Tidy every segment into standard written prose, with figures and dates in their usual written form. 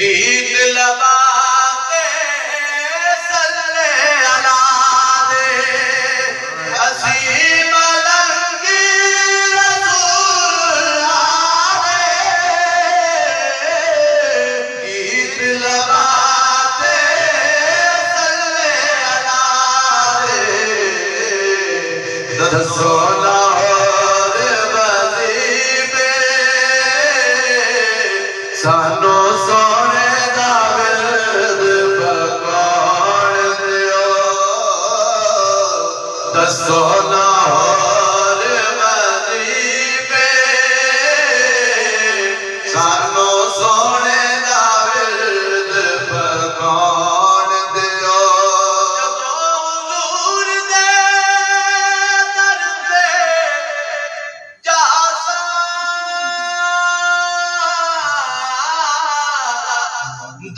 गीत लगा के सल्ले अला दे असी मलंगी रसूल आए। गीत लगा के सल्ले अला दे दसो लाहौर वजीफे सानू सोने दा विरद पकाण दियो। दसो लाहौर वजीफे सानू सोने दा विरद पकाण दियो। जदों हुजूर दे दर ते जासा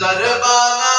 दरबाना